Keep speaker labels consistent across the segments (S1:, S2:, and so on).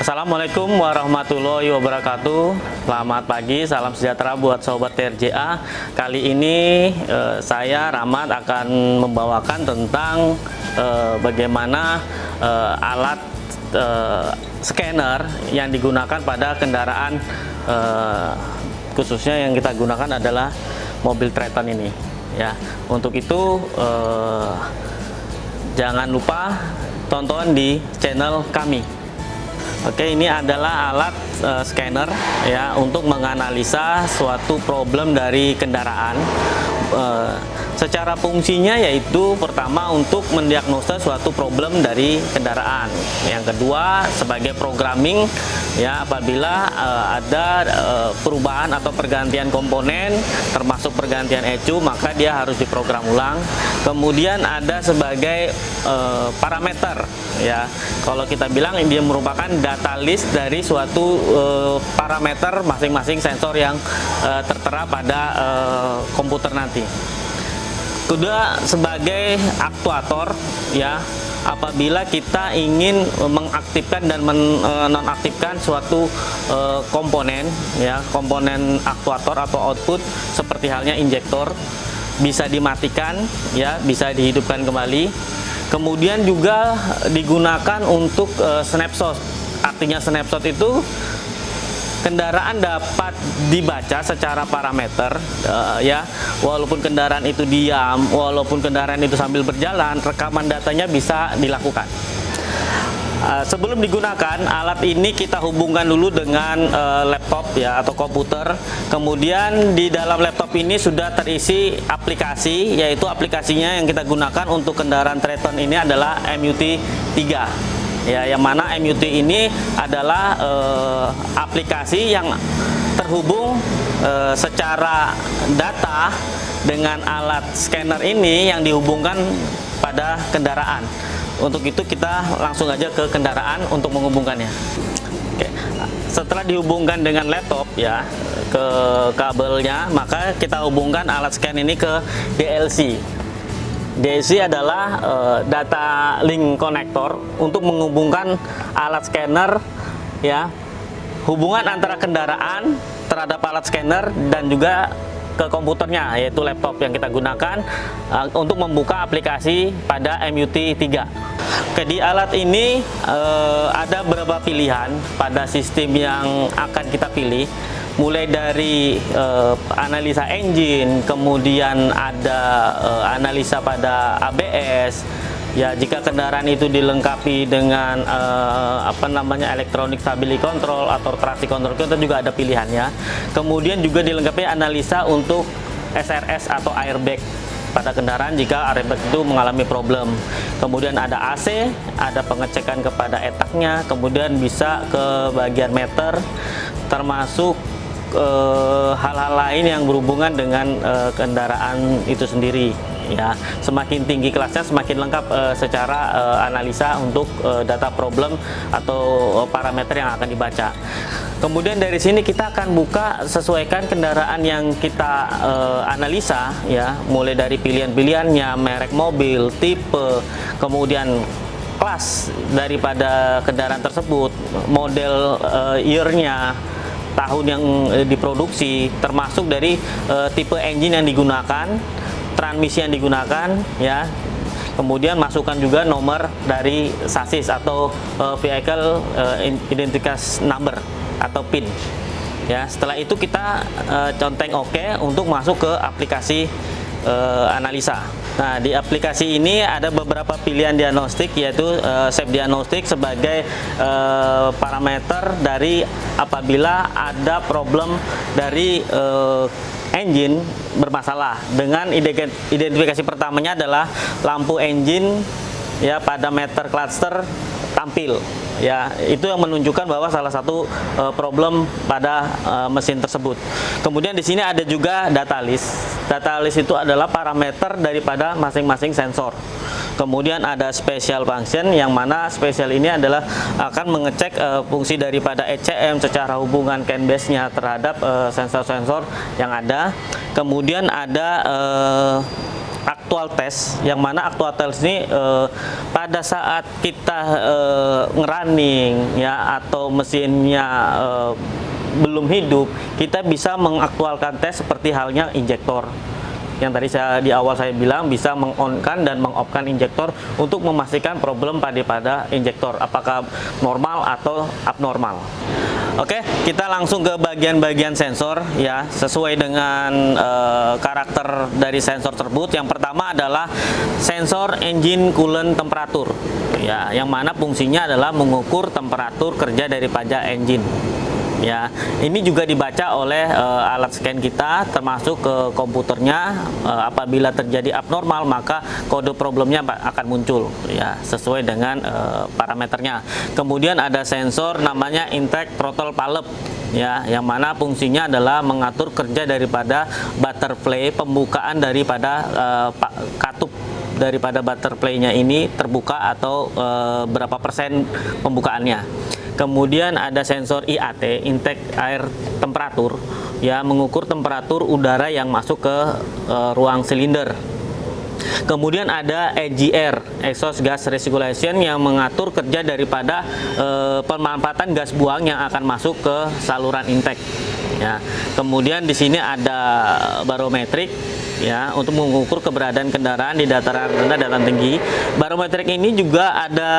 S1: Assalamualaikum warahmatullahi wabarakatuh. Selamat pagi, salam sejahtera buat sobat TRJA. Kali ini saya Rahmat akan membawakan tentang bagaimana alat scanner yang digunakan pada kendaraan, khususnya yang kita gunakan adalah mobil Triton ini. Ya, untuk itu jangan lupa tonton di channel kami. Oke, ini adalah alat scanner ya untuk menganalisa suatu problem dari kendaraan. Secara fungsinya yaitu pertama untuk mendiagnosa suatu problem dari kendaraan. Yang kedua sebagai programming ya, apabila ada perubahan atau pergantian komponen termasuk pergantian ECU, maka dia harus diprogram ulang. Kemudian ada sebagai parameter ya, kalau kita bilang dia merupakan data list dari suatu parameter masing-masing sensor yang tertera pada komputer nanti. Kedua sebagai aktuator ya, apabila kita ingin mengaktifkan dan menonaktifkan suatu komponen ya, komponen aktuator atau output seperti halnya injektor bisa dimatikan ya, bisa dihidupkan kembali. Kemudian juga digunakan untuk snapshot. Artinya snapshot itu kendaraan dapat dibaca secara parameter ya, walaupun kendaraan itu diam, walaupun kendaraan itu sambil berjalan, rekaman datanya bisa dilakukan. Sebelum digunakan alat ini kita hubungkan dulu dengan laptop ya atau komputer. Kemudian di dalam laptop ini sudah terisi aplikasi, yaitu aplikasinya yang kita gunakan untuk kendaraan Triton ini adalah MUT 3. Ya, yang mana MUT ini adalah aplikasi yang terhubung secara data dengan alat scanner ini yang dihubungkan pada kendaraan. Untuk itu kita langsung aja ke kendaraan untuk menghubungkannya. Oke. Setelah dihubungkan dengan laptop ya ke kabelnya, maka kita hubungkan alat scan ini ke DLC. DLC adalah data link connector untuk menghubungkan alat scanner ya, hubungan antara kendaraan terhadap alat scanner dan juga ke komputernya, yaitu laptop yang kita gunakan untuk membuka aplikasi pada MUT 3. Oke, di alat ini ada beberapa pilihan pada sistem yang akan kita pilih, mulai dari analisa engine, kemudian ada analisa pada ABS ya, jika kendaraan itu dilengkapi dengan electronic stability control atau traction control, kita juga ada pilihannya. Kemudian juga dilengkapi analisa untuk SRS atau airbag pada kendaraan jika airbag itu mengalami problem. Kemudian ada AC, ada pengecekan kepada etaknya, kemudian bisa ke bagian meter, termasuk hal-hal lain yang berhubungan dengan kendaraan itu sendiri ya. Semakin tinggi kelasnya semakin lengkap secara analisa untuk data problem atau parameter yang akan dibaca. Kemudian dari sini kita akan buka sesuaikan kendaraan yang kita analisa ya, mulai dari pilihan-pilihannya, merek mobil, tipe, kemudian kelas daripada kendaraan tersebut, model year-nya, tahun yang diproduksi, termasuk dari tipe engine yang digunakan, transmisi yang digunakan ya. Kemudian masukkan juga nomor dari sasis atau vehicle identification number atau PIN ya. Setelah itu kita conteng OK untuk masuk ke aplikasi analisa. Nah, di aplikasi ini ada beberapa pilihan diagnostik, yaitu SAP diagnostik sebagai parameter dari apabila ada problem dari engine bermasalah. Dengan identifikasi pertamanya adalah lampu engine ya pada meter cluster tampil ya, itu yang menunjukkan bahwa salah satu problem pada mesin tersebut. Kemudian di sini ada juga data list. Data list itu adalah parameter daripada masing-masing sensor. Kemudian ada special function, yang mana special ini adalah akan mengecek fungsi daripada ECM secara hubungan CAN base-nya terhadap sensor-sensor yang ada. Kemudian ada actual test, yang mana actual test ini pada saat kita ngerunning ya atau mesinnya belum hidup, kita bisa mengaktualkan tes seperti halnya injektor. Yang tadi di awal saya bilang bisa meng-on-kan dan meng-off-kan injektor untuk memastikan problem pada injektor apakah normal atau abnormal. Oke, kita langsung ke bagian-bagian sensor ya, sesuai dengan karakter dari sensor tersebut. Yang pertama adalah sensor engine coolant temperatur ya, yang mana fungsinya adalah mengukur temperatur kerja daripada engine. Ya, ini juga dibaca oleh alat scan kita, termasuk ke komputernya. Apabila terjadi abnormal, maka kode problemnya akan muncul ya, sesuai dengan parameternya. Kemudian ada sensor namanya intake throttle valve ya, yang mana fungsinya adalah mengatur kerja daripada butterfly, pembukaan daripada katup daripada butterfly-nya ini terbuka atau berapa persen pembukaannya. Kemudian ada sensor IAT, intake air temperatur, ya, mengukur temperatur udara yang masuk ke ruang silinder. Kemudian ada EGR, exhaust gas recirculation, yang mengatur kerja daripada pemanfaatan gas buang yang akan masuk ke saluran intake. Ya. Kemudian di sini ada barometrik ya, untuk mengukur keberadaan kendaraan di dataran rendah dan tinggi. Barometrik ini juga ada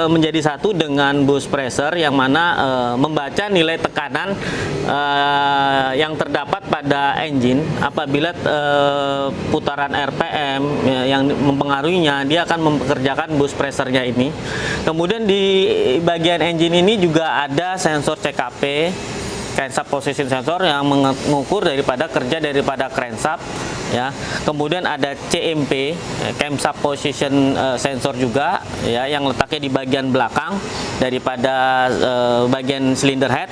S1: menjadi satu dengan boost pressure, yang mana membaca nilai tekanan yang terdapat pada engine. Apabila putaran RPM yang mempengaruhinya, dia akan mempekerjakan boost pressure-nya ini. Kemudian di bagian engine ini juga ada sensor CKP, crankshaft position sensor, yang mengukur daripada kerja daripada crankshaft ya. Kemudian ada CMP, crankshaft position sensor juga ya, yang letaknya di bagian belakang daripada bagian cylinder head,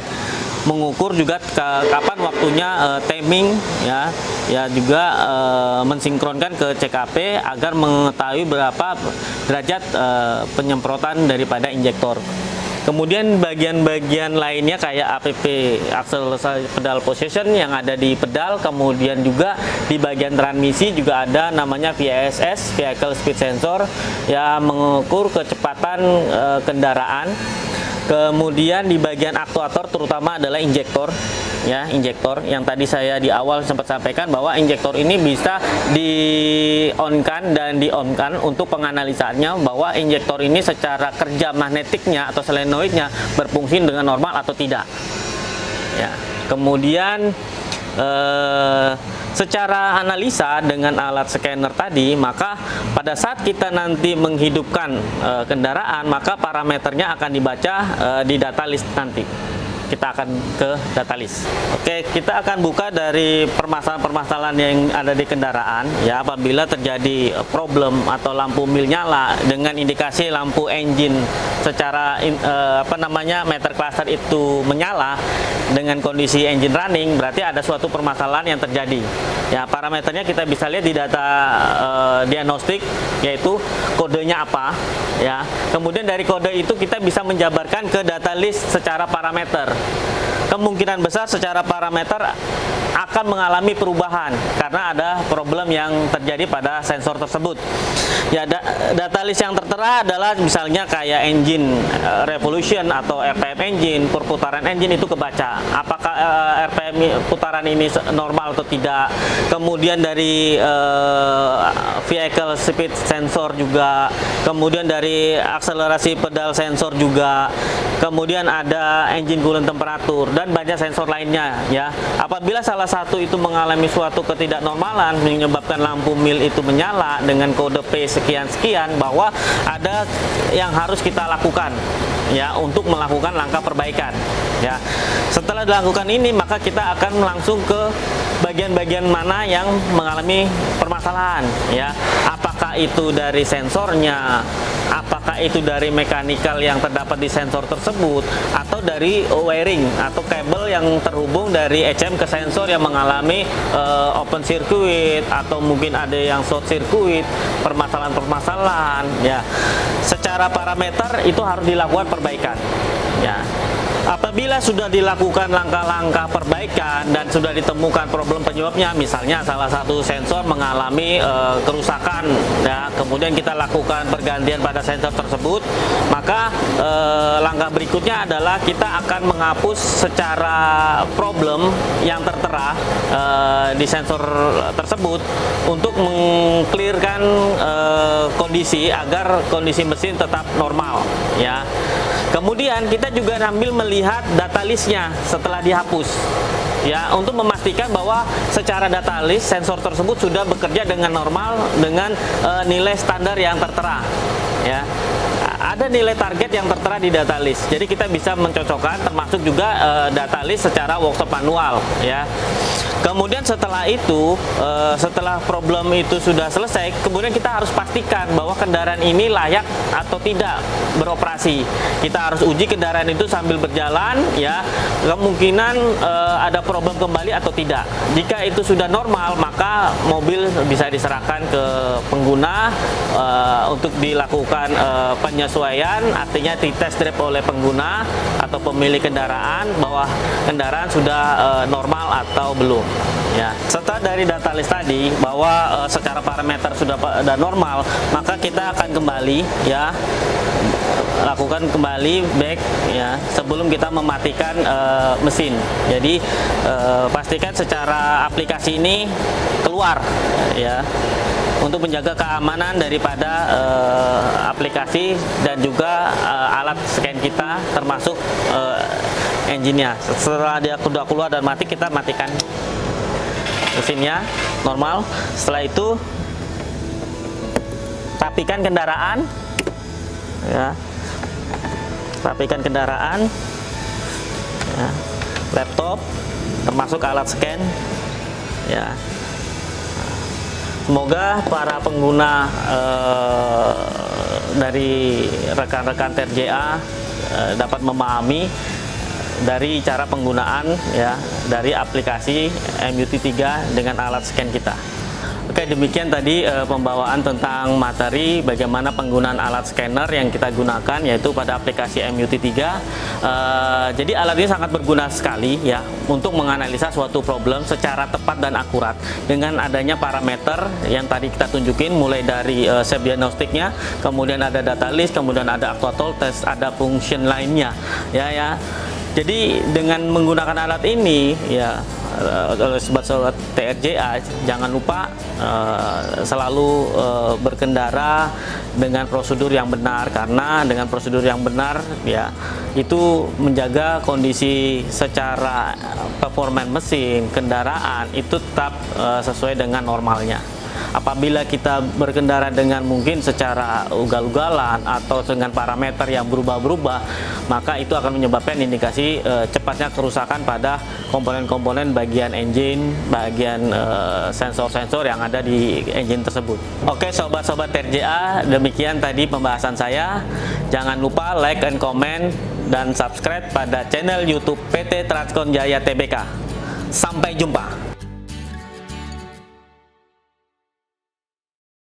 S1: mengukur juga kapan waktunya timing ya, juga mensinkronkan ke CKP agar mengetahui berapa derajat penyemprotan daripada injektor. Kemudian bagian-bagian lainnya kayak APP, accelerasi pedal position, yang ada di pedal. Kemudian juga di bagian transmisi juga ada namanya VSS, vehicle speed sensor, yang mengukur kecepatan kendaraan. Kemudian di bagian aktuator terutama adalah injektor ya, injektor yang tadi saya di awal sempat sampaikan bahwa injektor ini bisa di-on-kan dan di-off-kan untuk penganalisaannya, bahwa injektor ini secara kerja magnetiknya atau solenoidnya berfungsi dengan normal atau tidak ya. Kemudian secara analisa dengan alat scanner tadi, maka pada saat kita nanti menghidupkan kendaraan, maka parameternya akan dibaca di data list nanti. Kita akan ke data list. Oke, kita akan buka dari permasalahan-permasalahan yang ada di kendaraan ya. Apabila terjadi problem atau lampu mil nyala dengan indikasi lampu engine secara meter cluster itu menyala dengan kondisi engine running, berarti ada suatu permasalahan yang terjadi ya. Parameternya kita bisa lihat di data diagnostik, yaitu kodenya apa ya. Kemudian dari kode itu kita bisa menjabarkan ke data list secara parameter. Kemungkinan besar secara parameter akan mengalami perubahan karena ada problem yang terjadi pada sensor tersebut. Ya, data list yang tertera adalah misalnya kayak engine revolution atau RPM engine, perputaran engine itu kebaca. Apakah RPM putaran ini normal atau tidak. Kemudian dari vehicle speed sensor juga, kemudian dari akselerasi pedal sensor juga, kemudian ada engine coolant temperatur dan banyak sensor lainnya ya. Apabila salah satu itu mengalami suatu ketidaknormalan menyebabkan lampu mil itu menyala dengan kode P sekian-sekian, bahwa ada yang harus kita lakukan ya untuk melakukan langkah perbaikan ya. Setelah dilakukan ini, maka kita akan langsung ke bagian-bagian mana yang mengalami permasalahan ya. Apakah itu dari sensornya, apakah itu dari mekanikal yang terdapat di sensor tersebut, atau dari wiring atau kabel yang terhubung dari ECM ke sensor yang mengalami open circuit, atau mungkin ada yang short circuit, permasalahan-permasalahan ya. Secara parameter itu harus dilakukan perbaikan ya. Apabila sudah dilakukan langkah-langkah perbaikan dan sudah ditemukan problem penyebabnya, misalnya salah satu sensor mengalami kerusakan, ya, kemudian kita lakukan pergantian pada sensor tersebut, maka langkah berikutnya adalah kita akan menghapus secara problem yang tertera di sensor tersebut untuk mengclearkan kondisi agar kondisi mesin tetap normal, ya. Kemudian kita juga sambil melihat data listnya setelah dihapus, ya, untuk memastikan bahwa secara data list sensor tersebut sudah bekerja dengan normal dengan nilai standar yang tertera, ya. Ada nilai target yang tertera di data list, jadi kita bisa mencocokkan, termasuk juga data list secara workshop manual, ya. Kemudian setelah itu, setelah problem itu sudah selesai, kemudian kita harus pastikan bahwa kendaraan ini layak atau tidak beroperasi. Kita harus uji kendaraan itu sambil berjalan, ya, kemungkinan ada problem kembali atau tidak. Jika itu sudah normal, maka mobil bisa diserahkan ke pengguna untuk dilakukan penyesuaian, artinya di-test drive oleh pengguna atau pemilik kendaraan bahwa kendaraan sudah normal atau belum. Ya, setelah dari data list tadi bahwa secara parameter sudah normal, maka kita akan kembali, ya, lakukan kembali back, ya, sebelum kita mematikan mesin. Jadi pastikan secara aplikasi ini keluar, ya, untuk menjaga keamanan daripada aplikasi dan juga alat scan kita, termasuk engine-nya. Setelah dia sudah keluar dan mati, kita matikan mesinnya normal. Setelah itu rapikan kendaraan, ya, rapikan kendaraan, ya, laptop, termasuk alat scan, ya. Semoga para pengguna dari rekan-rekan TRJA dapat memahami dari cara penggunaan, ya, dari aplikasi MUT3 dengan alat scan kita. Oke, demikian tadi pembawaan tentang materi bagaimana penggunaan alat scanner yang kita gunakan, yaitu pada aplikasi MUT3. Jadi alat ini sangat berguna sekali, ya, untuk menganalisa suatu problem secara tepat dan akurat dengan adanya parameter yang tadi kita tunjukin, mulai dari shape diagnostiknya, kemudian ada data list, kemudian ada actuator test, ada function lainnya, ya. Jadi dengan menggunakan alat ini, ya, oleh sobat-sobat TRJA, jangan lupa selalu berkendara dengan prosedur yang benar, karena dengan prosedur yang benar, ya, itu menjaga kondisi secara performa mesin kendaraan itu tetap sesuai dengan normalnya. Apabila kita berkendara dengan mungkin secara ugal-ugalan atau dengan parameter yang berubah-berubah, maka itu akan menyebabkan indikasi cepatnya kerusakan pada komponen-komponen bagian engine, bagian sensor-sensor yang ada di engine tersebut. Oke, sobat-sobat TRJA, demikian tadi pembahasan saya. Jangan lupa like and comment dan subscribe pada channel YouTube PT Transcon Jaya Tbk. Sampai jumpa.